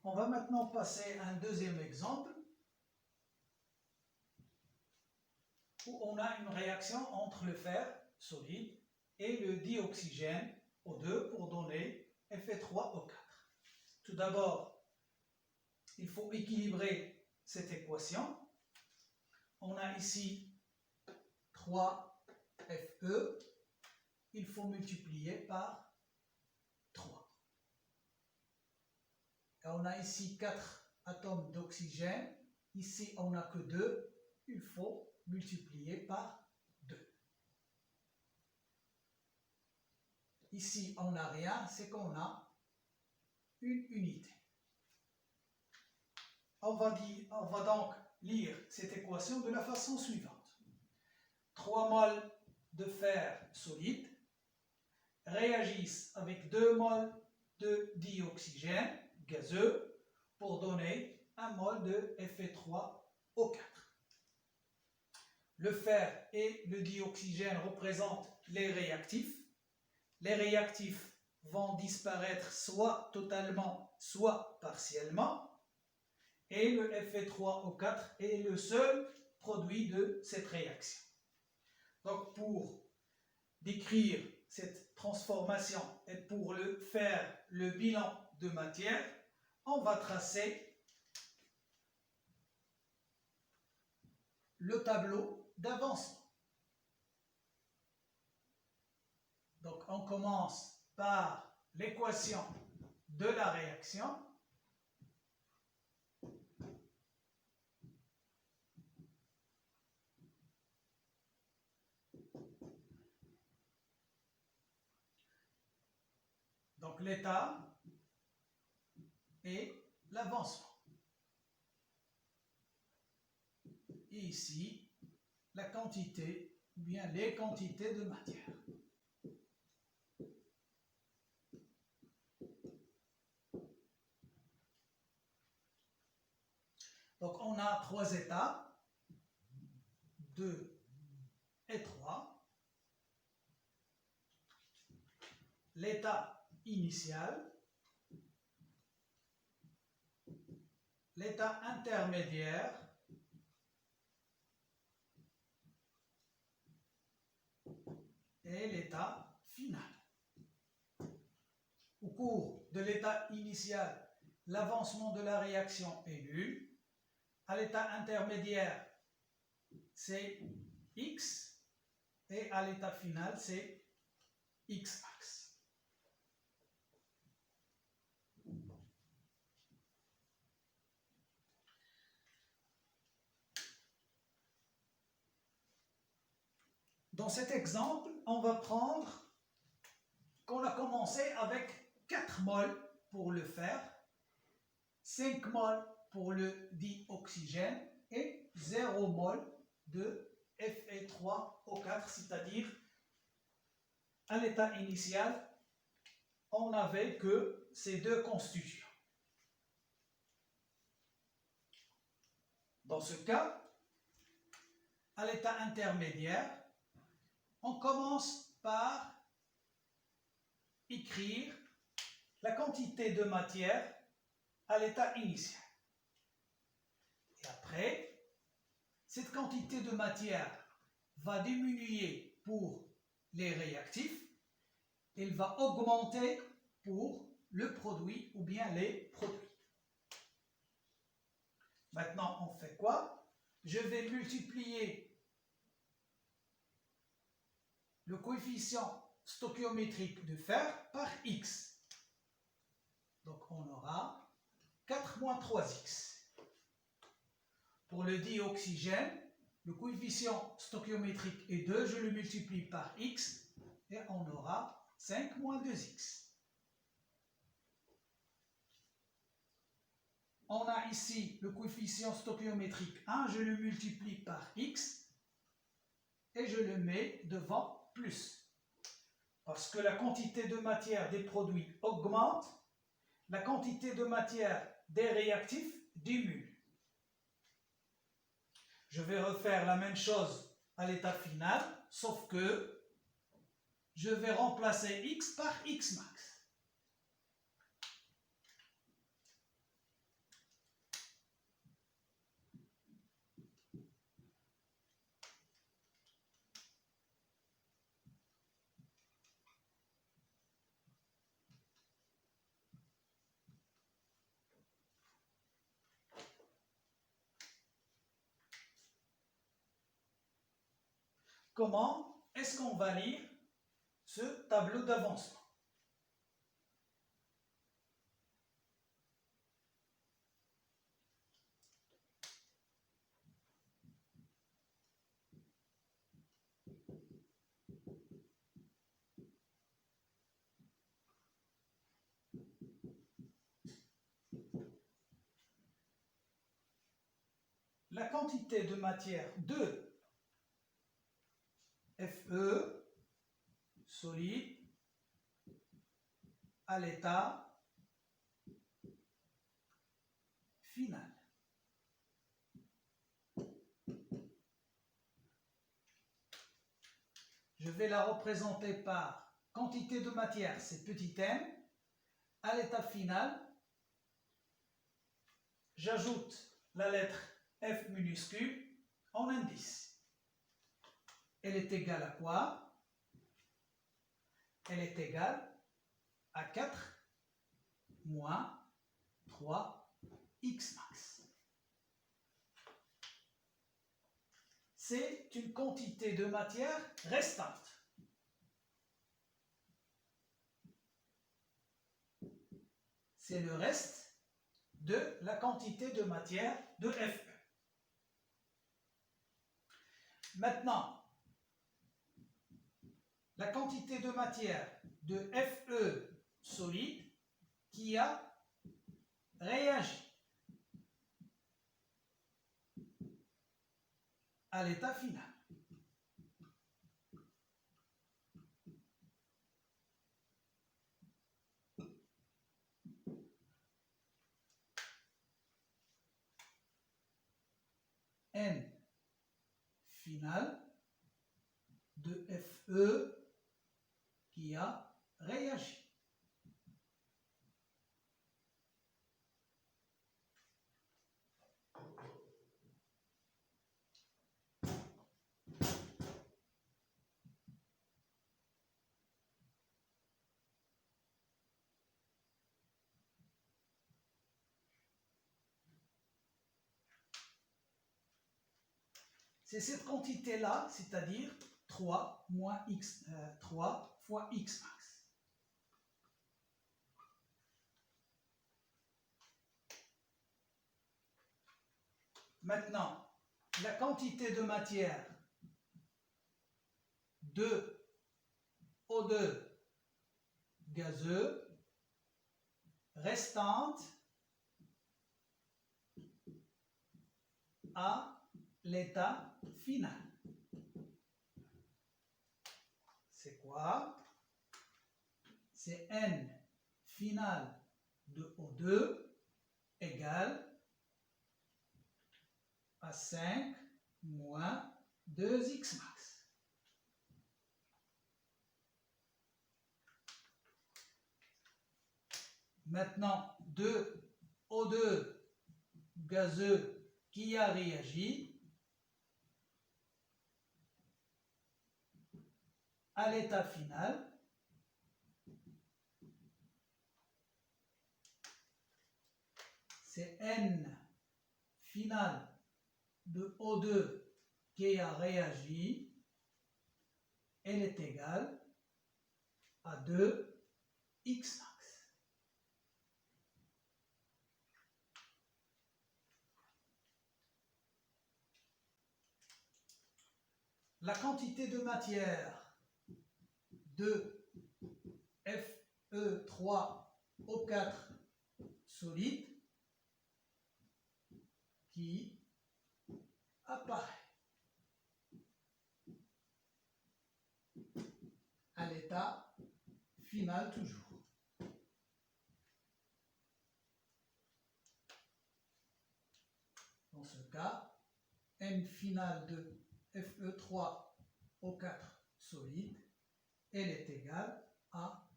On va maintenant passer à un deuxième exemple où on a une réaction entre le fer solide et le dioxygène O2 pour donner Fe3O4. Tout d'abord, il faut équilibrer cette équation. On a ici 3Fe, il faut multiplier par 3. Et on a ici 4 atomes d'oxygène, ici on n'a que 2, il faut multiplier par 2. Ici on n'a rien, c'est qu'on a une unité. On va donc lire cette équation de la façon suivante. 3 moles de fer solide réagissent avec 2 moles de dioxygène gazeux pour donner 1 mol de Fe3O4. Le fer et le dioxygène représentent les réactifs. Les réactifs vont disparaître soit totalement, soit partiellement. Et le Fe3O4 est le seul produit de cette réaction. Donc pour décrire cette transformation et pour faire le bilan de matière, on va tracer le tableau d'avancement. Donc on commence par l'équation de la réaction. Donc l'état et l'avancement. Et ici, la quantité, ou bien les quantités de matière. Donc on a 3 états, 2 et 3. L'état initial, l'état intermédiaire, et l'état final. Au cours de l'état initial, l'avancement de la réaction est nul. À l'état intermédiaire, c'est X, et à l'état final, c'est Xmax. Dans cet exemple, on va prendre qu'on a commencé avec 4 moles pour le fer, 5 moles pour le dioxygène et 0 mol de Fe3O4, c'est-à-dire à l'état initial, on n'avait que ces deux constituants. Dans ce cas, à l'état intermédiaire, on commence par écrire la quantité de matière à l'état initial. Et après, cette quantité de matière va diminuer pour les réactifs, elle va augmenter pour le produit ou bien les produits. Maintenant, on fait quoi? Je vais multiplier le coefficient stoichiométrique de fer par X. Donc on aura 4 moins 3X. Pour le dioxygène, le coefficient stoichiométrique est 2, je le multiplie par X et on aura 5 moins 2X. On a ici le coefficient stoichiométrique 1, je le multiplie par X et je le mets devant plus. Parce que la quantité de matière des produits augmente, la quantité de matière des réactifs diminue. Je vais refaire la même chose à l'état final, sauf que je vais remplacer X par Xmax. comment est-ce qu'on va lire ce tableau d'avancement? La quantité de matière de Fe solide à l'état final. Je vais la représenter par quantité de matière, c'est petit m. À l'état final, j'ajoute la lettre F minuscule en indice. Elle est égale à quoi? Elle est égale à 4 moins 3 x max. C'est une quantité de matière restante. C'est le reste de la quantité de matière de Fe. Maintenant, la quantité de matière de Fe solide qui a réagi à l'état final. N final de Fe qui a réagi. C'est cette quantité-là, c'est-à-dire 3 moins x, 3 fois x max. Maintenant, la quantité de matière de O2 gazeux restante à l'état final. C'est quoi? C'est N final de O2 égale à 5 moins 2x max. Maintenant, 2O2 gazeux qui a réagi à l'état final, c'est N final de O2 qui a réagi, elle est égale à 2x max. La quantité de matière de Fe3O4 solide qui apparaît à l'état final toujours. Dans ce cas, N final de Fe3O4 solide, elle est égale à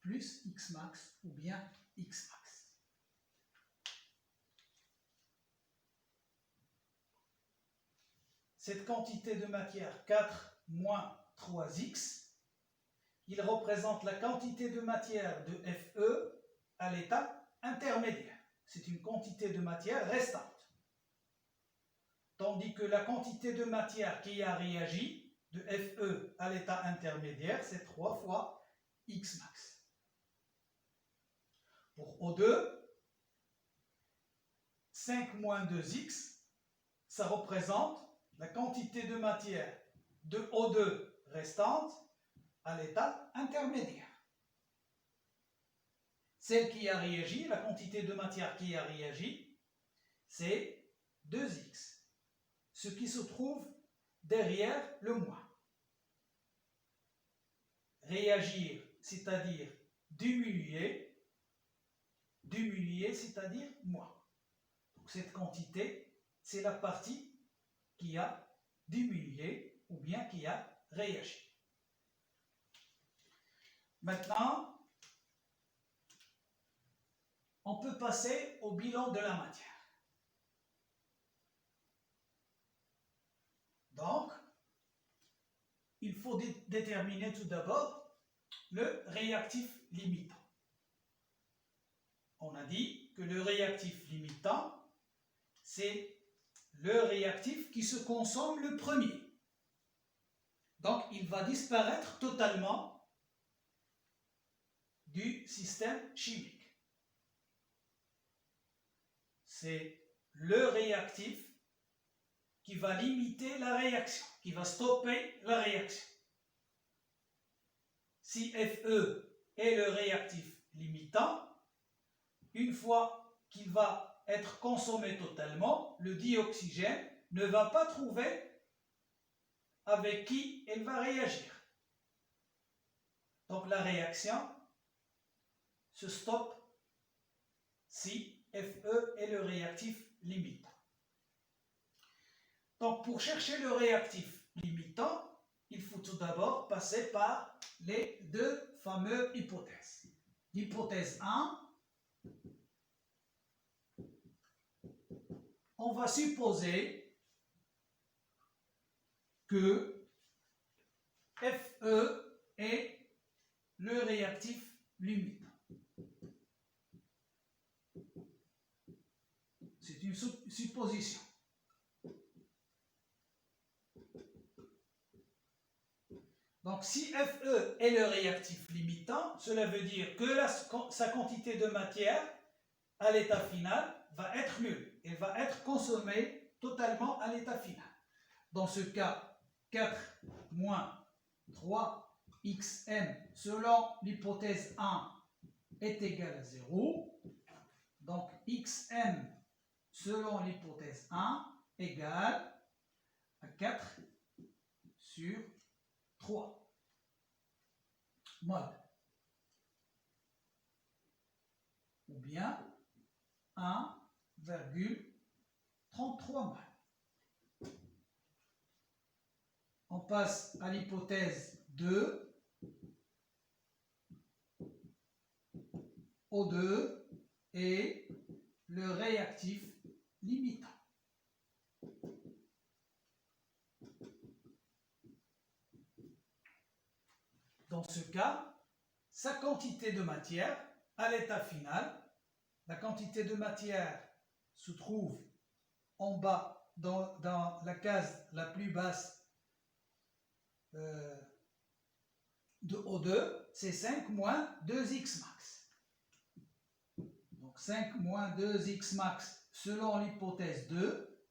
plus x max ou bien x max. Cette quantité de matière 4 moins 3x, il représente la quantité de matière de Fe à l'état intermédiaire. C'est une quantité de matière restante. Tandis que la quantité de matière qui a réagi, de FE à l'état intermédiaire, c'est 3 fois X max. Pour O2, 5 moins 2X, ça représente la quantité de matière de O2 restante à l'état intermédiaire. Celle qui a réagi, la quantité de matière qui a réagi, c'est 2X, ce qui se trouve derrière le moins. Réagir, c'est-à-dire diminuer, c'est-à-dire moins. Donc cette quantité, c'est la partie qui a diminué ou bien qui a réagi. Maintenant, on peut passer au bilan de la matière. Donc, il faut déterminer tout d'abord le réactif limitant. On a dit que le réactif limitant, c'est le réactif qui se consomme le premier. Donc, il va disparaître totalement du système chimique. C'est le réactif qui va limiter la réaction, qui va stopper la réaction. Si Fe est le réactif limitant, une fois qu'il va être consommé totalement, le dioxygène ne va pas trouver avec qui elle va réagir. Donc la réaction se stoppe si Fe est le réactif limitant. Donc pour chercher le réactif limitant, il faut tout d'abord passer par les deux fameuses hypothèses. L'hypothèse 1, on va supposer que Fe est le réactif limitant. C'est une supposition. Donc si Fe est le réactif limitant, cela veut dire que sa quantité de matière à l'état final va être nulle. Elle va être consommée totalement à l'état final. Dans ce cas, 4 moins 3xm selon l'hypothèse 1 est égal à 0. Donc xm selon l'hypothèse 1 égale à 4 sur 3 mol. Ou bien 1,33 mol. On passe à l'hypothèse 2. O2 est le réactif limitant. Dans ce cas, sa quantité de matière à l'état final, la quantité de matière se trouve en bas dans la case la plus basse de O2, c'est 5 moins 2x max. Donc 5 moins 2x max selon l'hypothèse 2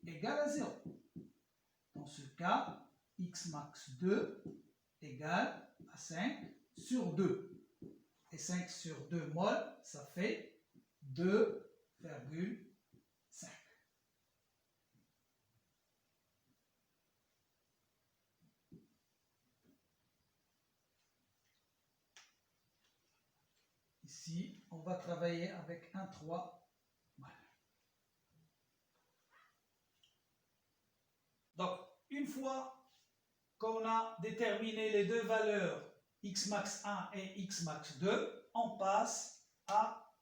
égale à 0. Dans ce cas, x max 2 égale à 5 sur 2. Et 5 sur 2 mol, ça fait 2,5. Ici, on va travailler avec un 3 mol. Donc, une fois qu'on a déterminé les deux valeurs x max 1 et x max 2, on passe à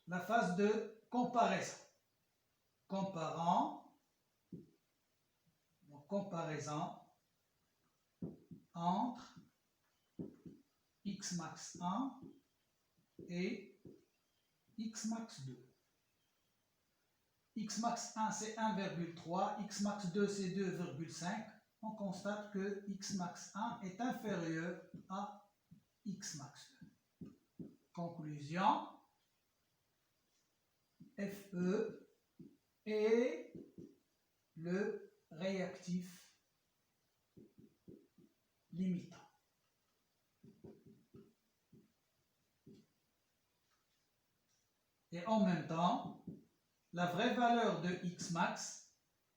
la phase de comparaison. Comparaison entre x max 1 et x max 2. X max 1 c'est 1,3, x max 2 c'est 2,5. on constate que x max 1 est inférieur à x max 2. Conclusion, Fe est le réactif limitant. Et en même temps, la vraie valeur de x max,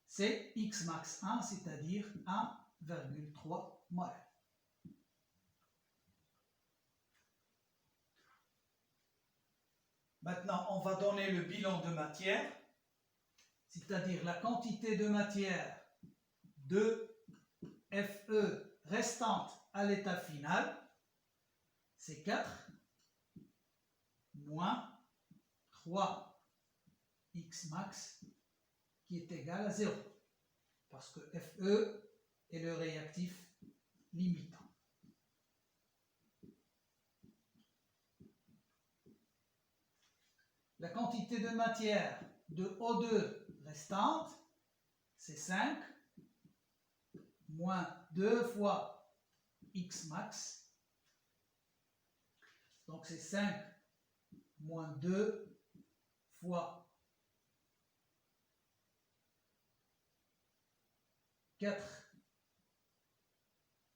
c'est x max 1, c'est-à-dire 1,3 mol. Maintenant, on va donner le bilan de matière, c'est-à-dire la quantité de matière de Fe restante à l'état final, c'est 4 moins 3 x max qui est égal à 0, parce que Fe est le réactif limitant. La quantité de matière de O2 restante, c'est 5 moins 2 fois x max. Donc c'est 5 moins 2 fois 4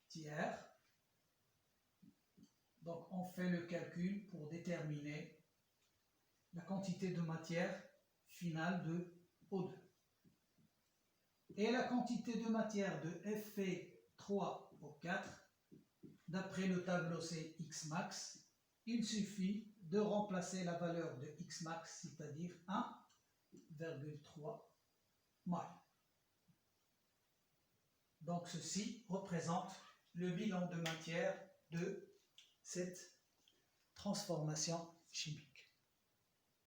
tiers. Donc on fait le calcul pour déterminer la quantité de matière finale de O2. Et la quantité de matière de Fe3O4, d'après le tableau c'est x max, il suffit de remplacer la valeur de x max, c'est-à-dire 1,3 mol. Donc ceci représente le bilan de matière de cette transformation chimique.